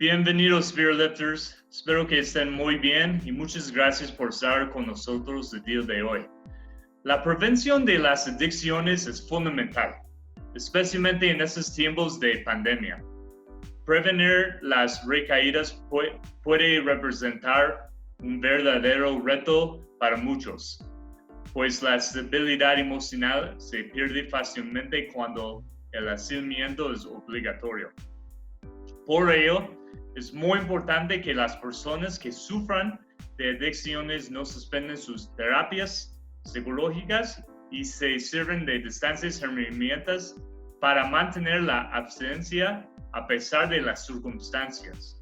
Bienvenidos, Spearlifters. Espero que estén muy bien y muchas gracias por estar con nosotros el día de hoy. La prevención de las adicciones es fundamental, especialmente en estos tiempos de pandemia. Prevenir las recaídas puede representar un verdadero reto para muchos, pues la estabilidad emocional se pierde fácilmente cuando el aislamiento es obligatorio. Por ello, es muy importante que las personas que sufran de adicciones no suspendan sus terapias psicológicas y se sirven de distintas herramientas para mantener la abstinencia a pesar de las circunstancias.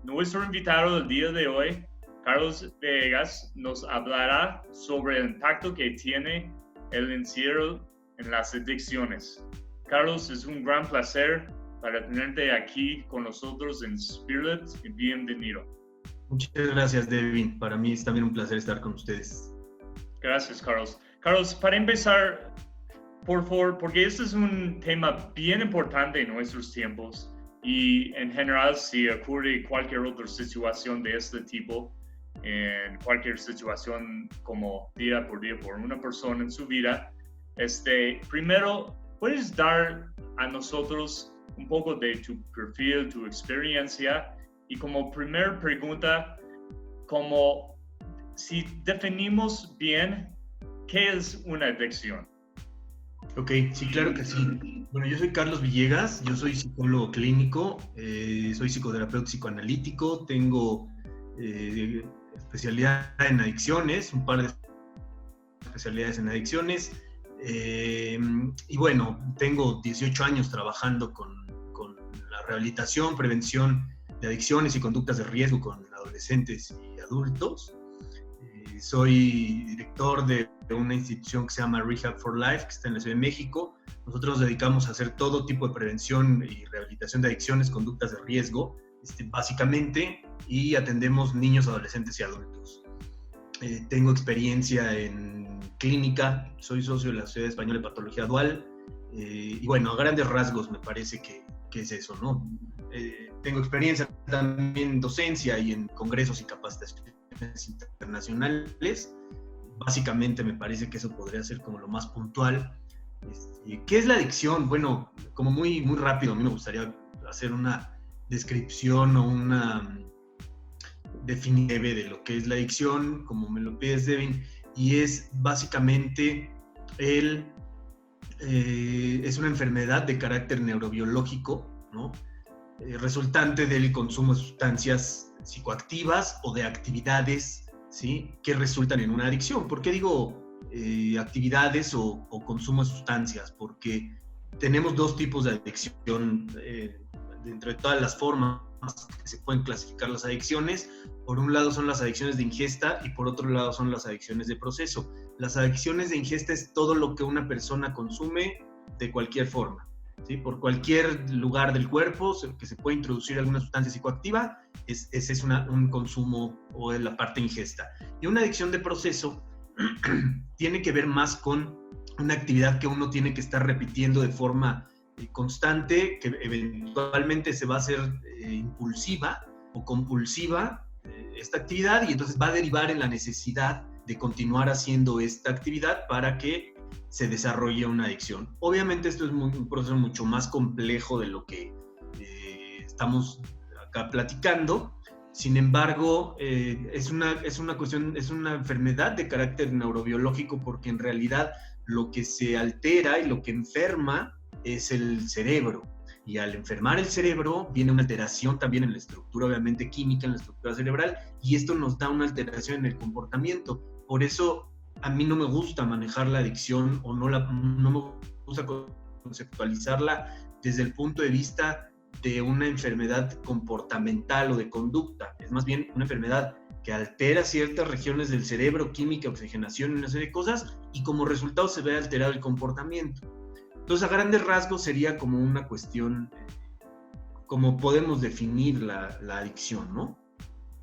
Nuestro invitado del día de hoy, Carlos Villegas, nos hablará sobre el impacto que tiene el encierro en las adicciones. Carlos, es un gran placer para tenerte aquí con nosotros en Spearlift y bienvenido. Muchas gracias, Devin. Para mí es también un placer estar con ustedes. Gracias, Carlos. Carlos, para empezar, por favor, porque este es un tema bien importante en nuestros tiempos y en general si ocurre cualquier otra situación de este tipo, en cualquier situación como día por una persona en su vida, primero, ¿puedes dar a nosotros un poco de tu perfil, tu experiencia? Y como primera pregunta, como si definimos bien, ¿qué es una adicción? Ok, sí, claro que sí. Bueno, yo soy Carlos Villegas, yo soy psicólogo clínico, soy psicoterapeuta psicoanalítico, tengo especialidad en adicciones, un par de especialidades en adicciones, y bueno, tengo 18 años trabajando con la rehabilitación, prevención de adicciones y conductas de riesgo con adolescentes y adultos. Soy director de una institución que se llama Rehab for Life, que está en la Ciudad de México. Nosotros nos dedicamos a hacer todo tipo de prevención y rehabilitación de adicciones, conductas de riesgo, básicamente, y atendemos niños, adolescentes y adultos. Tengo experiencia en clínica, soy socio de la Sociedad Española de Patología Dual, y bueno, a grandes rasgos me parece que es eso, ¿no? Tengo experiencia también en docencia y en congresos y capacitaciones internacionales. Básicamente me parece que eso podría ser como lo más puntual. ¿Qué es la adicción? Bueno, como muy rápido, a mí me gustaría hacer una descripción o una definición de lo que es la adicción, como me lo pides, Devin, y es básicamente es una enfermedad de carácter neurobiológico, ¿no? Resultante del consumo de sustancias psicoactivas o de actividades, ¿sí?, que resultan en una adicción. ¿Por qué digo actividades o consumo de sustancias? Porque tenemos dos tipos de adicción dentro de todas las formas que se pueden clasificar las adicciones. Por un lado son las adicciones de ingesta y por otro lado son las adicciones de proceso. Las adicciones de ingesta es todo lo que una persona consume de cualquier forma, ¿sí? Por cualquier lugar del cuerpo que se puede introducir alguna sustancia psicoactiva, ese es un consumo o es la parte ingesta. Y una adicción de proceso tiene que ver más con una actividad que uno tiene que estar repitiendo de forma constante, que eventualmente se va a hacer impulsiva o compulsiva esta actividad, y entonces va a derivar en la necesidad de continuar haciendo esta actividad para que se desarrolle una adicción. Obviamente esto es un proceso mucho más complejo de lo que estamos acá platicando. Sin embargo, es una cuestión, es una enfermedad de carácter neurobiológico, porque en realidad lo que se altera y lo que enferma es el cerebro. Y al enfermar el cerebro viene una alteración también en la estructura, obviamente química, en la estructura cerebral, y esto nos da una alteración en el comportamiento. Por eso a mí no me gusta manejar la adicción, o no me gusta conceptualizarla desde el punto de vista de una enfermedad comportamental o de conducta. Es más bien una enfermedad que altera ciertas regiones del cerebro, química, oxigenación y una serie de cosas, y como resultado se ve alterado el comportamiento. Entonces, a grandes rasgos sería como una cuestión, como podemos definir la adicción, ¿no?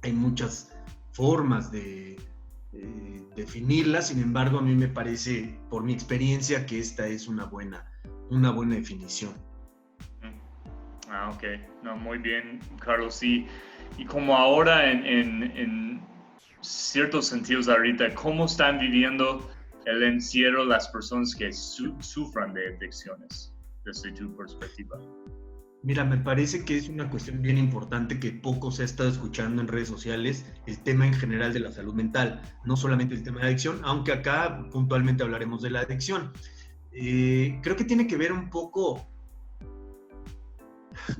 Hay muchas formas de definirla, sin embargo, a mí me parece, por mi experiencia, que esta es una buena definición. Ok, no, muy bien, Carlos. Y como ahora en ciertos sentidos ahorita, ¿cómo están viviendo el encierro las personas que sufran de adicciones desde tu perspectiva? Mira, me parece que es una cuestión bien importante que poco se ha estado escuchando en redes sociales, el tema en general de la salud mental, no solamente el tema de adicción, aunque acá puntualmente hablaremos de la adicción. Creo que tiene que ver un poco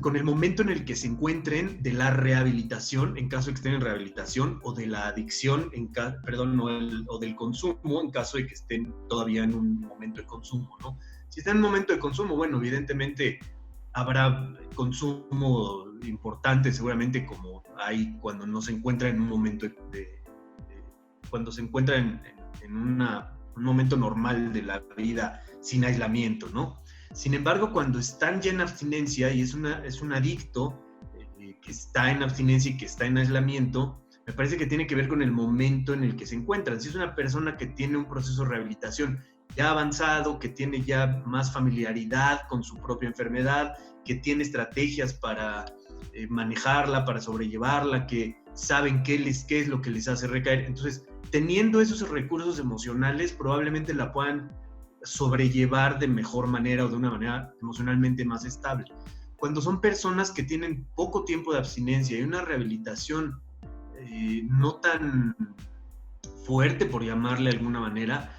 con el momento en el que se encuentren de la rehabilitación, en caso de que estén en rehabilitación, o de la adicción, o del consumo, en caso de que estén todavía en un momento de consumo, ¿no? Si están en un momento de consumo, bueno, evidentemente habrá consumo importante, seguramente, como hay cuando no se encuentra en un momento cuando se encuentra en un momento normal de la vida sin aislamiento, ¿no? Sin embargo, cuando están ya en abstinencia y es un adicto que está en abstinencia y que está en aislamiento, me parece que tiene que ver con el momento en el que se encuentran. Si es una persona que tiene un proceso de rehabilitación ya avanzado, que tiene ya más familiaridad con su propia enfermedad, que tiene estrategias para manejarla, para sobrellevarla, que saben qué es lo que les hace recaer. Entonces, teniendo esos recursos emocionales, probablemente la puedan sobrellevar de mejor manera o de una manera emocionalmente más estable. Cuando son personas que tienen poco tiempo de abstinencia y una rehabilitación no tan fuerte, por llamarle de alguna manera,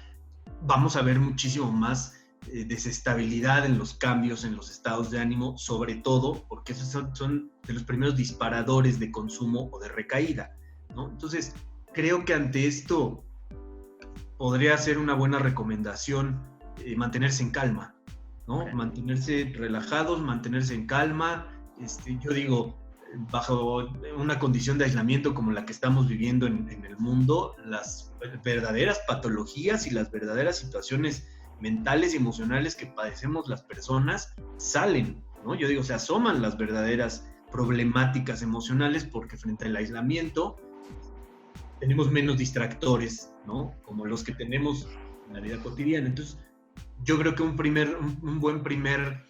vamos a ver muchísimo más desestabilidad en los cambios, en los estados de ánimo, sobre todo porque esos son de los primeros disparadores de consumo o de recaída, ¿no? Entonces, creo que ante esto podría ser una buena recomendación mantenerse en calma, ¿no? Okay. Mantenerse relajados, mantenerse en calma. Yo digo, bajo una condición de aislamiento como la que estamos viviendo en el mundo, las verdaderas patologías y las verdaderas situaciones mentales y emocionales que padecemos las personas salen, ¿no? Yo digo, se asoman las verdaderas problemáticas emocionales porque frente al aislamiento tenemos menos distractores, ¿no? Como los que tenemos en la vida cotidiana. Entonces, yo creo que un buen primer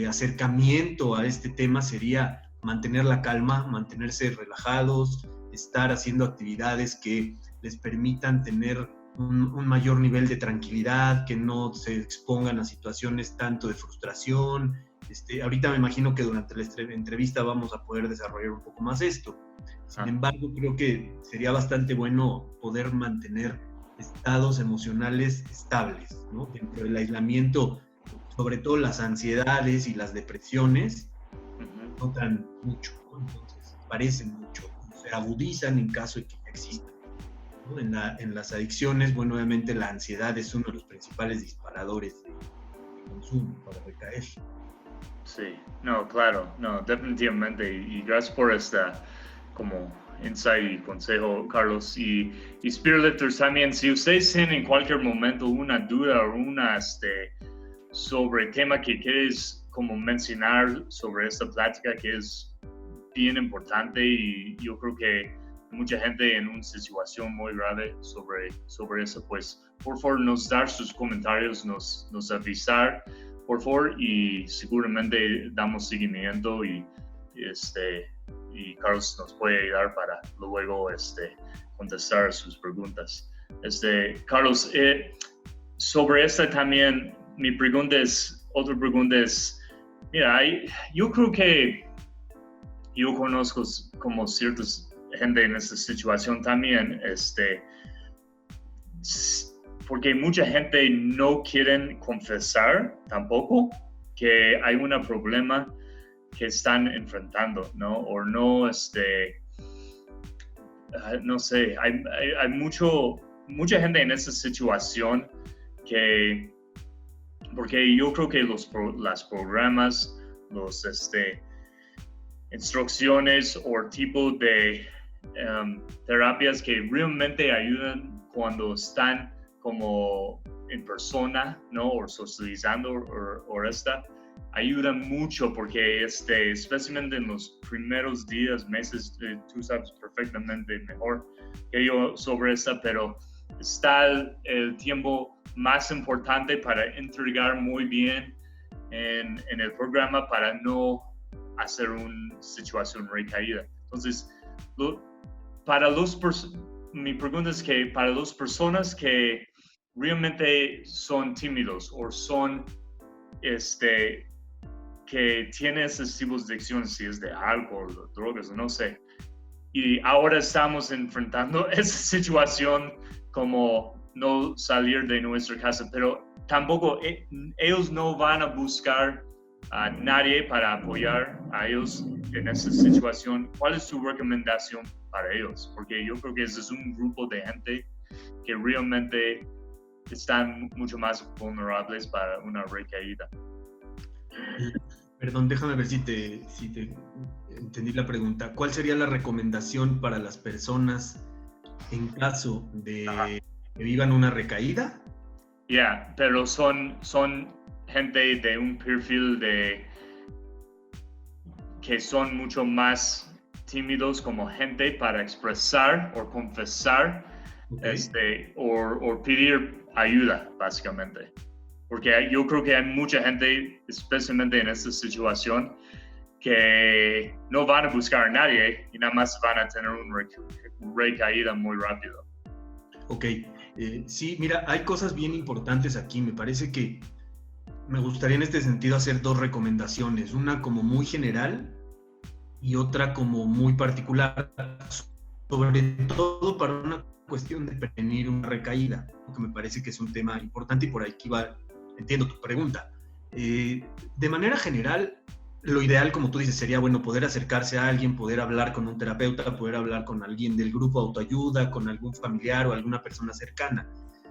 acercamiento a este tema sería mantener la calma, mantenerse relajados, estar haciendo actividades que les permitan tener un mayor nivel de tranquilidad, que no se expongan a situaciones tanto de frustración. Ahorita me imagino que durante la entrevista vamos a poder desarrollar un poco más esto. Sin embargo, creo que sería bastante bueno poder mantener estados emocionales estables, ¿no? Dentro del aislamiento, sobre todo las ansiedades y las depresiones, notan mucho, ¿no? Entonces, parecen mucho, se agudizan en caso de que ya existan, ¿no? En las adicciones, bueno, obviamente la ansiedad es uno de los principales disparadores de consumo para recaer. Sí, no, claro, no, definitivamente. Y gracias por esta como insight y consejo, Carlos. Y Spiritlifters también, si ustedes tienen en cualquier momento una duda o sobre el tema que quieres como mencionar sobre esta plática que es bien importante y yo creo que mucha gente en una situación muy grave sobre eso, pues por favor nos dar sus comentarios, nos avisar, por favor, y seguramente damos seguimiento y Carlos nos puede ayudar para luego contestar sus preguntas. Carlos, sobre esta también, otra pregunta es, mira, yo creo que yo conozco como ciertas gente en esta situación también, porque mucha gente no quieren confesar tampoco que hay un problema que están enfrentando, ¿no? O no, no sé, hay mucha gente en esta situación que, porque yo creo que las programas, los instrucciones o tipo de terapias que realmente ayudan cuando están como en persona, ¿no? O socializando o ayudan mucho porque especialmente en los primeros días, meses, tú sabes perfectamente mejor que yo sobre pero está el tiempo más importante para entregar muy bien en el programa para no hacer una situación recaída. Entonces, mi pregunta es que para las personas que realmente son tímidos o son, que tienen esos tipos de adicciones, si es de alcohol, drogas, no sé, y ahora estamos enfrentando esa situación como no salir de nuestra casa, pero tampoco ellos no van a buscar a nadie para apoyar a ellos en esa situación. ¿Cuál es tu recomendación para ellos? Porque yo creo que ese es un grupo de gente que realmente están mucho más vulnerables para una recaída. Perdón, déjame ver si te entendí la pregunta. ¿Cuál sería la recomendación para las personas en caso de que vivan una recaída? Ya, pero son gente de un perfil que son mucho más tímidos como gente para expresar o confesar, o pedir ayuda, básicamente. Porque yo creo que hay mucha gente, especialmente en esta situación, que no van a buscar a nadie y nada más van a tener una recaída muy rápido. Ok, sí, mira, hay cosas bien importantes aquí. Me parece que me gustaría en este sentido hacer dos recomendaciones, una como muy general y otra como muy particular, sobre todo para una cuestión de prevenir una recaída, porque me parece que es un tema importante y por aquí va, entiendo tu pregunta. De manera general, lo ideal, como tú dices, sería bueno poder acercarse a alguien, poder hablar con un terapeuta, poder hablar con alguien del grupo autoayuda, con algún familiar o alguna persona cercana.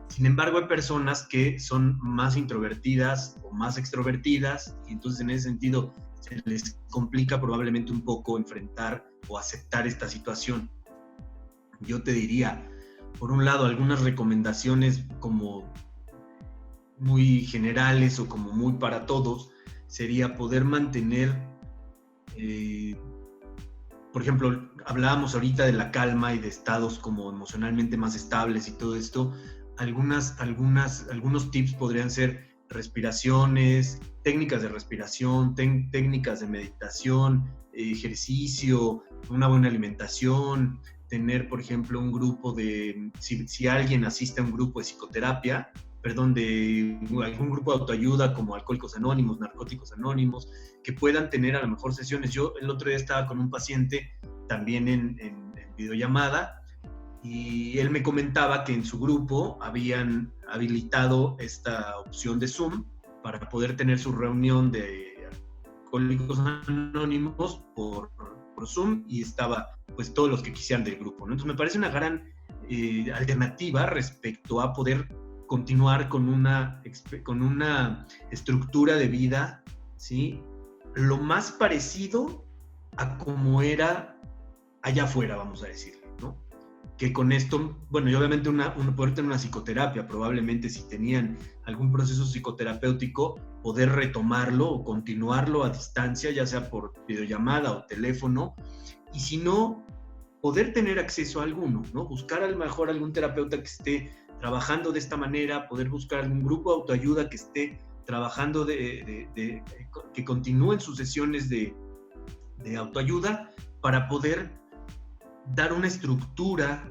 Sin embargo, hay personas que son más introvertidas o más extrovertidas y entonces en ese sentido se les complica probablemente un poco enfrentar o aceptar esta situación. Yo te diría, por un lado, algunas recomendaciones como muy generales o como muy para todos, sería poder mantener, por ejemplo, hablábamos ahorita de la calma y de estados como emocionalmente más estables y todo esto. Algunos tips podrían ser respiraciones, técnicas de respiración, técnicas de meditación, ejercicio, una buena alimentación, tener, por ejemplo, un grupo si alguien asiste a un grupo de psicoterapia, de algún grupo de autoayuda como Alcohólicos Anónimos, Narcóticos Anónimos, que puedan tener a lo mejor sesiones. Yo el otro día estaba con un paciente también en videollamada y él me comentaba que en su grupo habían habilitado esta opción de Zoom para poder tener su reunión de Alcohólicos Anónimos por Zoom y estaba pues todos los que quisieran del grupo, ¿no? Entonces me parece una gran alternativa respecto a poder continuar con una estructura de vida, ¿sí? Lo más parecido a como era allá afuera, vamos a decir, ¿no? Que con esto, bueno, y obviamente poder tener una psicoterapia, probablemente si tenían algún proceso psicoterapéutico, poder retomarlo o continuarlo a distancia, ya sea por videollamada o teléfono, y si no, poder tener acceso a alguno, ¿no? Buscar a lo mejor algún terapeuta que esté trabajando de esta manera, poder buscar algún grupo de autoayuda que esté trabajando que continúen sus sesiones de autoayuda para poder dar una estructura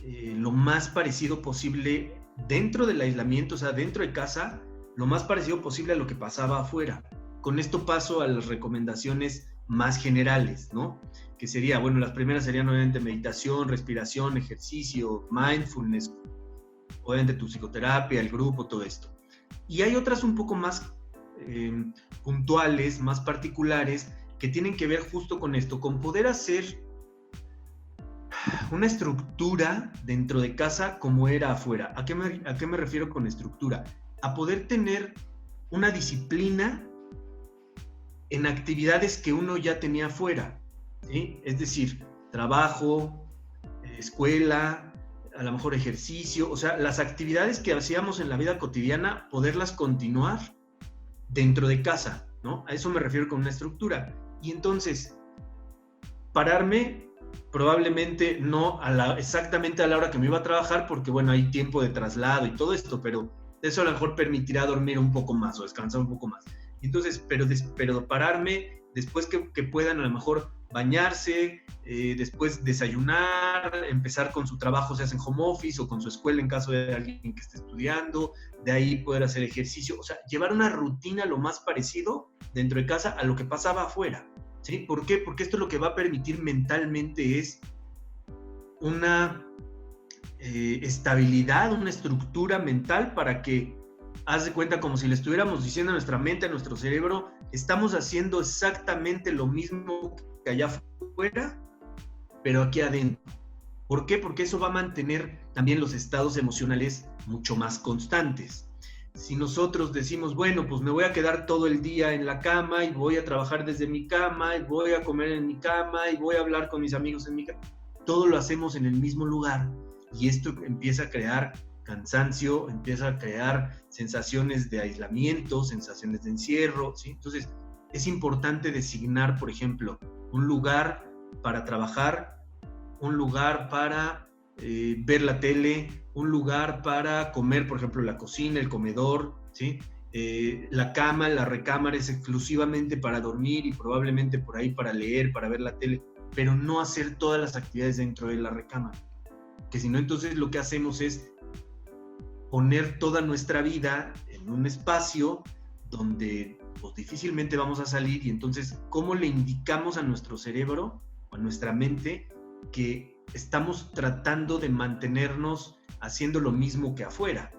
lo más parecido posible dentro del aislamiento, o sea, dentro de casa, lo más parecido posible a lo que pasaba afuera. Con esto paso a las recomendaciones más generales, ¿no? Que sería, bueno, las primeras serían obviamente meditación, respiración, ejercicio, mindfulness, obviamente tu psicoterapia, el grupo, todo esto. Y hay otras un poco más puntuales, más particulares, que tienen que ver justo con esto, con poder hacer una estructura dentro de casa como era afuera. ¿A qué me refiero con estructura? A poder tener una disciplina en actividades que uno ya tenía afuera, ¿sí? Es decir, trabajo, escuela, a lo mejor ejercicio, o sea, las actividades que hacíamos en la vida cotidiana, poderlas continuar dentro de casa, ¿no? A eso me refiero con una estructura. Y entonces, pararme probablemente no exactamente a la hora que me iba a trabajar, porque bueno, hay tiempo de traslado y todo esto, pero eso a lo mejor permitirá dormir un poco más o descansar un poco más. Entonces, pero pararme después que puedan a lo mejor bañarse, después desayunar, empezar con su trabajo, se hacen home office o con su escuela en caso de alguien que esté estudiando, de ahí poder hacer ejercicio, o sea, llevar una rutina lo más parecido dentro de casa a lo que pasaba afuera, ¿sí? ¿Por qué? Porque esto lo que va a permitir mentalmente es una estabilidad, una estructura mental para que, haz de cuenta como si le estuviéramos diciendo a nuestra mente, a nuestro cerebro, estamos haciendo exactamente lo mismo que allá afuera, pero aquí adentro. ¿Por qué? Porque eso va a mantener también los estados emocionales mucho más constantes. Si nosotros decimos, bueno, pues me voy a quedar todo el día en la cama y voy a trabajar desde mi cama y voy a comer en mi cama y voy a hablar con mis amigos en mi cama, todo lo hacemos en el mismo lugar y esto empieza a crear cansancio, empieza a crear sensaciones de aislamiento, sensaciones de encierro, ¿sí? Entonces, es importante designar, por ejemplo, un lugar para trabajar, un lugar para ver la tele, un lugar para comer, por ejemplo, la cocina, el comedor, ¿sí? La cama, la recámara es exclusivamente para dormir y probablemente por ahí para leer, para ver la tele, pero no hacer todas las actividades dentro de la recámara, que si no, entonces lo que hacemos es poner toda nuestra vida en un espacio donde pues, difícilmente vamos a salir y entonces, ¿cómo le indicamos a nuestro cerebro o a nuestra mente que estamos tratando de mantenernos haciendo lo mismo que afuera?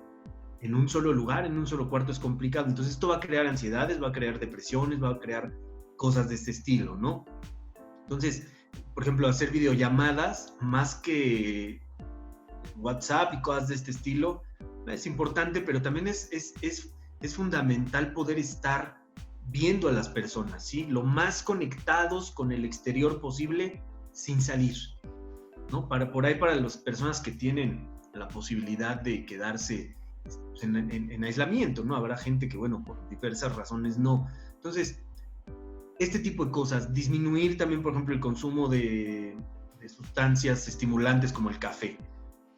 En un solo lugar, en un solo cuarto es complicado. Entonces esto va a crear ansiedades, va a crear depresiones, va a crear cosas de este estilo, ¿no? Entonces, por ejemplo, hacer videollamadas más que WhatsApp y cosas de este estilo es importante, pero también es fundamental poder estar viendo a las personas, ¿sí? Lo más conectados con el exterior posible sin salir, ¿no? Para las personas que tienen la posibilidad de quedarse en aislamiento, ¿no? Habrá gente que, bueno, por diversas razones no. Entonces, este tipo de cosas, disminuir también, por ejemplo, el consumo de sustancias estimulantes como el café,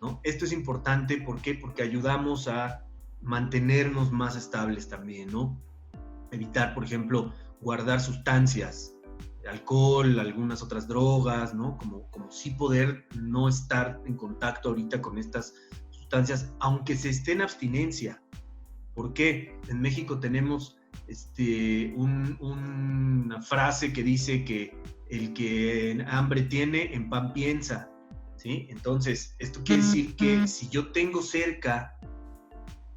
¿no? Esto es importante, ¿por qué? Porque ayudamos a mantenernos más estables también, ¿no? Evitar, por ejemplo, guardar sustancias, alcohol, algunas otras drogas, ¿no? Como sí poder no estar en contacto ahorita con estas sustancias, aunque se esté en abstinencia. ¿Por qué? En México tenemos una frase que dice que el que hambre tiene, en pan piensa, ¿sí? Entonces, esto quiere decir que si yo tengo cerca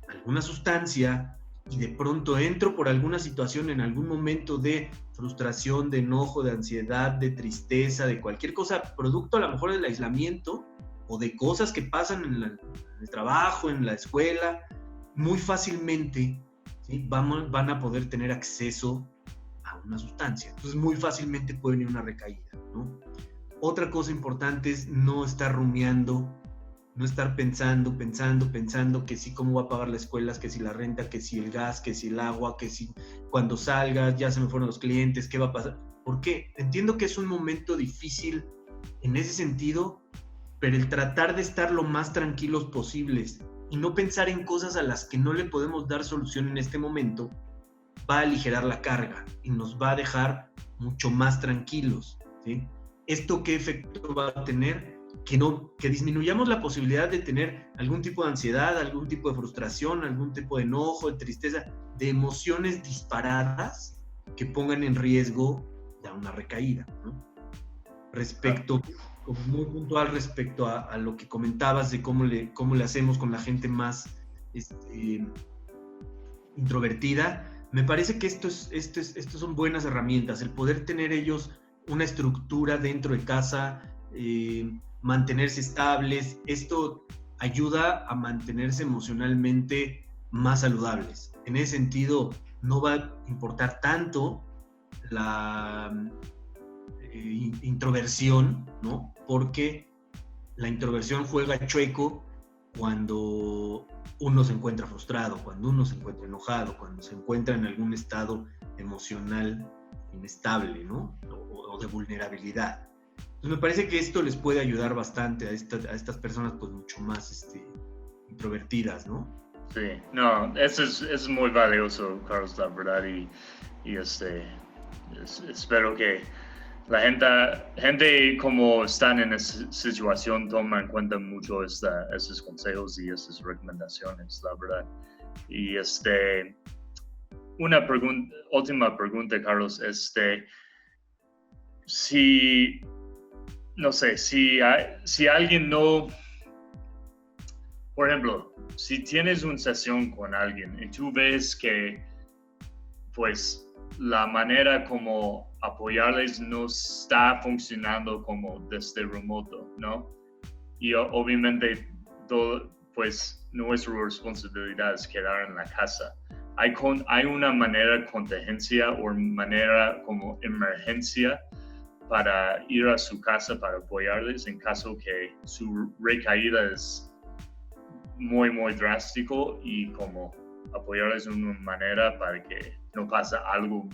alguna sustancia y de pronto entro por alguna situación en algún momento de frustración, de enojo, de ansiedad, de tristeza, de cualquier cosa, producto a lo mejor del aislamiento o de cosas que pasan en el trabajo, en la escuela, muy fácilmente, ¿sí? van a poder tener acceso a una sustancia. Entonces, muy fácilmente puede venir una recaída, ¿no? Otra cosa importante es no estar rumiando, no estar pensando que si cómo va a pagar la escuela, que si la renta, que si el gas, que si el agua, que si cuando salgas ya se me fueron los clientes, ¿qué va a pasar? ¿Por qué? Entiendo que es un momento difícil en ese sentido, pero el tratar de estar lo más tranquilos posibles y no pensar en cosas a las que no le podemos dar solución en este momento, va a aligerar la carga y nos va a dejar mucho más tranquilos, ¿sí? ¿Esto qué efecto va a tener? Que disminuyamos la posibilidad de tener algún tipo de ansiedad, algún tipo de frustración, algún tipo de enojo, de tristeza, de emociones disparadas que pongan en riesgo de una recaída, ¿no? Respecto, como muy puntual respecto a lo que comentabas de cómo le hacemos con la gente más introvertida, me parece que estos son buenas herramientas, el poder tener ellos una estructura dentro de casa, mantenerse estables. Esto ayuda a mantenerse emocionalmente más saludables. En ese sentido, no va a importar tanto la introversión, ¿no? Porque la introversión juega chueco cuando uno se encuentra frustrado, cuando uno se encuentra enojado, cuando se encuentra en algún estado emocional inestable, ¿no? O de vulnerabilidad. Entonces me parece que esto les puede ayudar bastante a estas personas pues mucho más introvertidas, ¿no? Sí, no, eso es muy valioso, Carlos, la verdad, y Espero que la gente como están en esa situación toma en cuenta mucho esos consejos y esas recomendaciones, la verdad. Y última pregunta, Carlos, si, no sé, si alguien no, por ejemplo, si tienes una sesión con alguien y tú ves que, pues, la manera como apoyarles no está funcionando como desde remoto, ¿no? Y obviamente pues nuestra responsabilidad es quedar en la casa. Hay una manera contingencia o manera como emergencia para ir a su casa para apoyarles en caso que su recaída es muy, muy drástico y como apoyarles de una manera para que no pase algo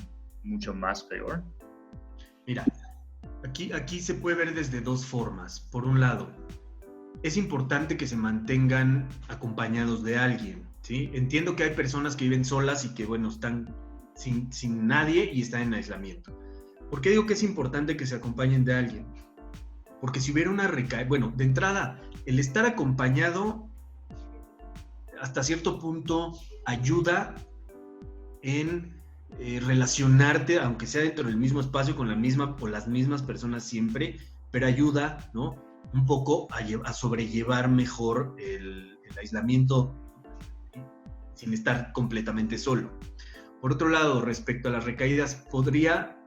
mucho más peor. Mira, aquí se puede ver desde dos formas. Por un lado, es importante que se mantengan acompañados de alguien, ¿sí? Entiendo que hay personas que viven solas y que, bueno, están sin nadie y están en aislamiento. ¿Por qué digo que es importante que se acompañen de alguien? Porque si hubiera una recaída, bueno, de entrada, el estar acompañado hasta cierto punto ayuda en relacionarte, aunque sea dentro del mismo espacio, con la misma o las mismas personas siempre, pero ayuda, ¿no?, un poco a sobrellevar mejor el aislamiento sin estar completamente solo. Por otro lado, respecto a las recaídas, podría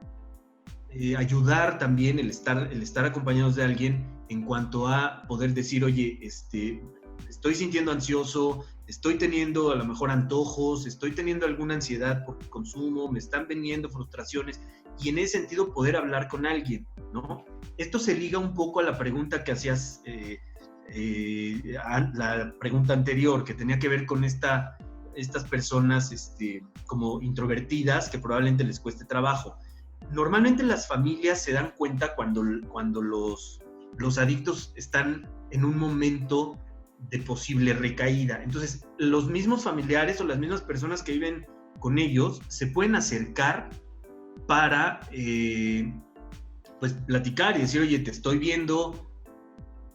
ayudar también el estar acompañados de alguien en cuanto a poder decir, oye, estoy sintiendo ansioso, estoy teniendo a lo mejor antojos, estoy teniendo alguna ansiedad por el consumo, me están viniendo frustraciones, y en ese sentido poder hablar con alguien, ¿no? Esto se liga un poco a la pregunta que hacías, la pregunta anterior, que tenía que ver con estas personas como introvertidas, que probablemente les cueste trabajo. Normalmente las familias se dan cuenta cuando los adictos están en un momento de posible recaída. Entonces, los mismos familiares o las mismas personas que viven con ellos se pueden acercar para pues platicar y decir, oye, te estoy viendo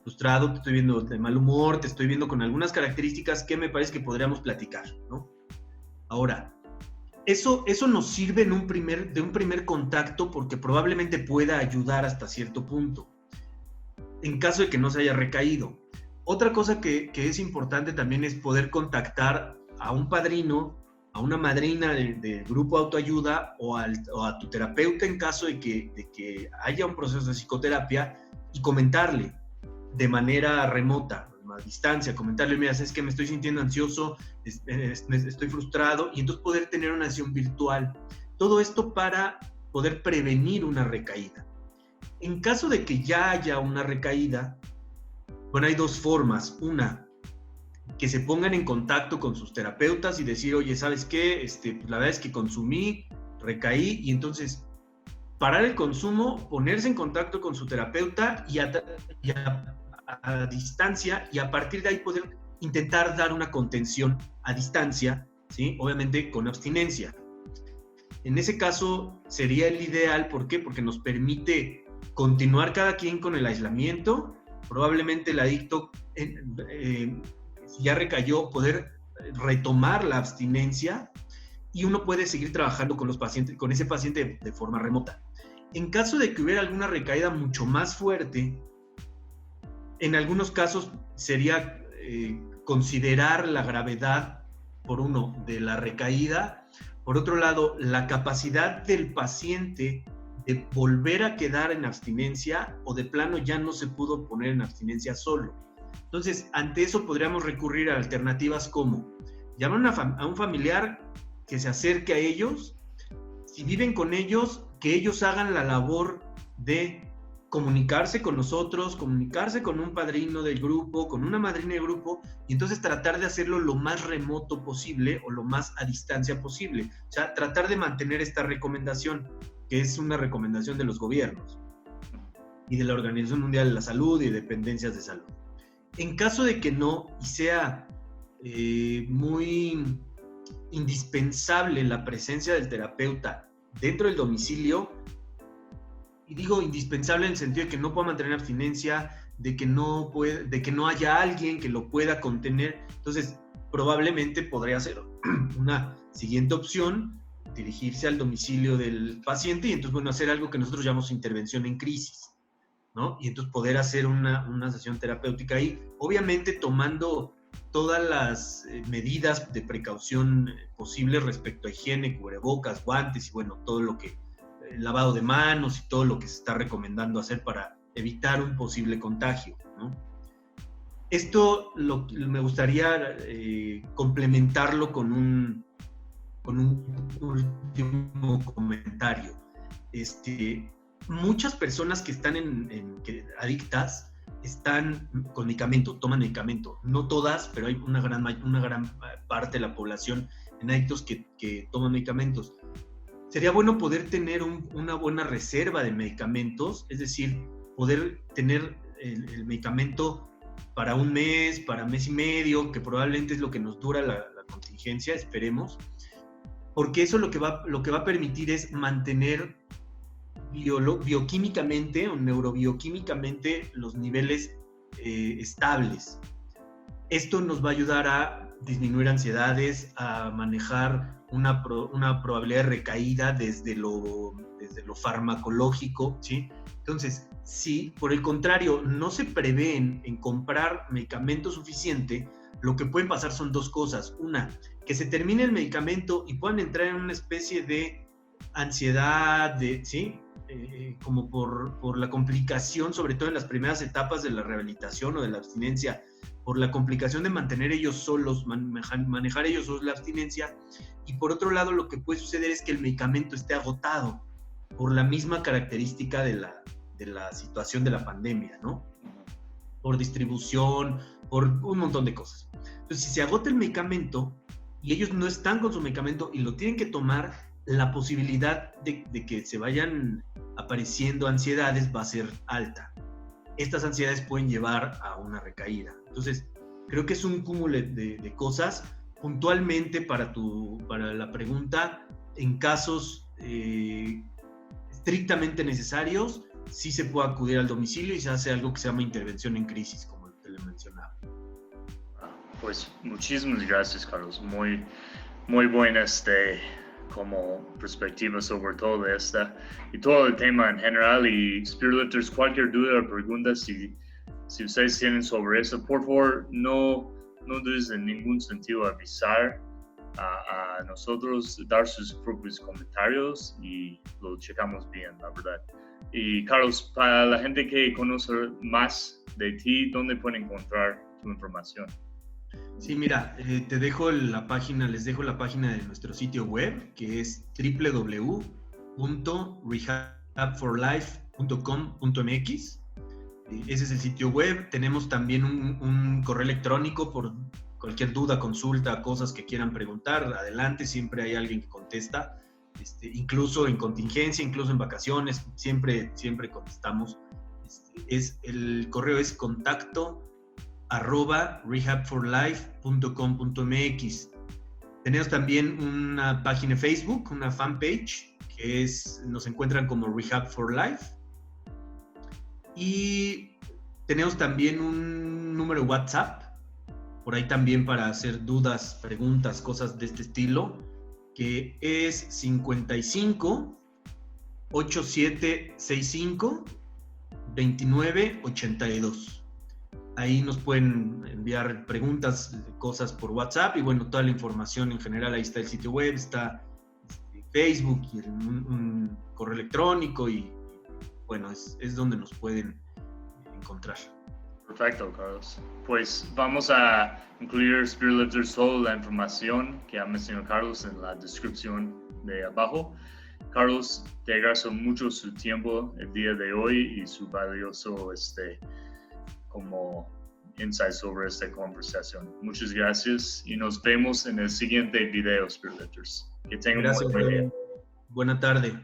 frustrado, te estoy viendo de mal humor, te estoy viendo con algunas características que me parece que podríamos platicar, ¿no? Ahora, eso nos sirve de un primer contacto porque probablemente pueda ayudar hasta cierto punto, en caso de que no se haya recaído. Otra cosa que es importante también es poder contactar a un padrino, a una madrina del grupo autoayuda o a tu terapeuta en caso de que haya un proceso de psicoterapia y comentarle de manera remota, a distancia, comentarle, mira, es que me estoy sintiendo ansioso, estoy frustrado, y entonces poder tener una sesión virtual. Todo esto para poder prevenir una recaída. En caso de que ya haya una recaída, bueno, hay dos formas. Una, que se pongan en contacto con sus terapeutas y decir, oye, ¿sabes qué? Pues la verdad es que consumí, recaí, y entonces parar el consumo, ponerse en contacto con su terapeuta y a distancia, y a partir de ahí poder intentar dar una contención a distancia, ¿sí? Obviamente con abstinencia. En ese caso sería el ideal, ¿por qué? Porque nos permite continuar cada quien con el aislamiento, probablemente el adicto, si ya recayó, poder retomar la abstinencia, y uno puede seguir trabajando con ese paciente de forma remota. En caso de que hubiera alguna recaída mucho más fuerte, en algunos casos sería considerar la gravedad, por uno, de la recaída, por otro lado, la capacidad del paciente de volver a quedar en abstinencia, o de plano ya no se pudo poner en abstinencia solo. Entonces, ante eso podríamos recurrir a alternativas como llamar a un familiar que se acerque a ellos, si viven con ellos, que ellos hagan la labor de comunicarse con nosotros, comunicarse con un padrino del grupo, con una madrina del grupo, y entonces tratar de hacerlo lo más remoto posible o lo más a distancia posible. O sea, tratar de mantener esta recomendación, que es una recomendación de los gobiernos y de la Organización Mundial de la Salud y de dependencias de salud. En caso de que no, y sea muy indispensable la presencia del terapeuta dentro del domicilio, y digo indispensable en el sentido de que no pueda mantener abstinencia, de que no haya alguien que lo pueda contener. Entonces, probablemente podría ser una siguiente opción dirigirse al domicilio del paciente y entonces, bueno, hacer algo que nosotros llamamos intervención en crisis, ¿no? Y entonces poder hacer una sesión terapéutica ahí, obviamente tomando todas las medidas de precaución posibles respecto a higiene, cubrebocas, guantes y bueno, todo lo que, lavado de manos y todo lo que se está recomendando hacer para evitar un posible contagio, ¿no? Esto me gustaría complementarlo con un último comentario. Muchas personas que están adictas están con medicamento, toman medicamento. No todas, pero hay una gran parte de la población en adictos que toman medicamentos. Sería bueno poder tener una buena reserva de medicamentos, es decir, poder tener el medicamento para un mes, para mes y medio, que probablemente es lo que nos dura la contingencia, esperemos, porque eso lo que va a permitir es mantener bioquímicamente o neurobioquímicamente los niveles estables. Esto nos va a ayudar a disminuir ansiedades, a manejar una probabilidad de recaída desde lo farmacológico, ¿sí? Entonces, si por el contrario no se prevén en comprar medicamento suficiente, lo que pueden pasar son dos cosas. Una, que se termine el medicamento y puedan entrar en una especie de ansiedad, ¿sí? Como por la complicación, sobre todo en las primeras etapas de la rehabilitación o de la abstinencia, por la complicación de mantener ellos solos, manejar ellos solos la abstinencia. Y por otro lado, lo que puede suceder es que el medicamento esté agotado por la misma característica de la situación de la pandemia, ¿no? Por distribución, por un montón de cosas. Entonces, si se agota el medicamento y ellos no están con su medicamento y lo tienen que tomar, la posibilidad de que se vayan apareciendo ansiedades va a ser alta. Estas ansiedades pueden llevar a una recaída. Entonces, creo que es un cúmulo de cosas. Puntualmente para la pregunta, en casos estrictamente necesarios, sí se puede acudir al domicilio y se hace algo que se llama intervención en crisis, como te lo mencionaba. Pues muchísimas gracias, Carlos. Muy, muy buena como perspectiva sobre todo esta y todo el tema en general. Y Spiritlifters, cualquier duda o pregunta, si ustedes tienen sobre eso, por favor, no dudes en ningún sentido avisar a nosotros, dar sus propios comentarios y lo checamos bien, la verdad. Y Carlos, para la gente que conoce más de ti, ¿dónde pueden encontrar tu información? Sí, mira, les dejo la página de nuestro sitio web, que es www.rehabforlife.com.mx. Ese es el sitio web. Tenemos también un correo electrónico por cualquier duda, consulta, cosas que quieran preguntar. Adelante, siempre hay alguien que contesta. Incluso en contingencia, incluso en vacaciones, siempre contestamos. El correo es contacto@rehabforlife.com.mx. Tenemos también una página de Facebook, una fanpage, que nos encuentran como Rehab for Life. Y tenemos también un número de WhatsApp, por ahí también para hacer dudas, preguntas, cosas de este estilo, que es 55 8765 2982. Ahí nos pueden enviar preguntas, cosas por WhatsApp y bueno, toda la información en general, ahí está el sitio web, está Facebook y un correo electrónico y bueno, es donde nos pueden encontrar. Perfecto, Carlos. Pues vamos a incluir Spiritlifters toda la información que ha mencionado Carlos en la descripción de abajo. Carlos, te agradezco mucho su tiempo el día de hoy y su valioso como insight sobre esta conversación. Muchas gracias y nos vemos en el siguiente video, Spiritlifters. Que tengan un buen día. Buena tarde.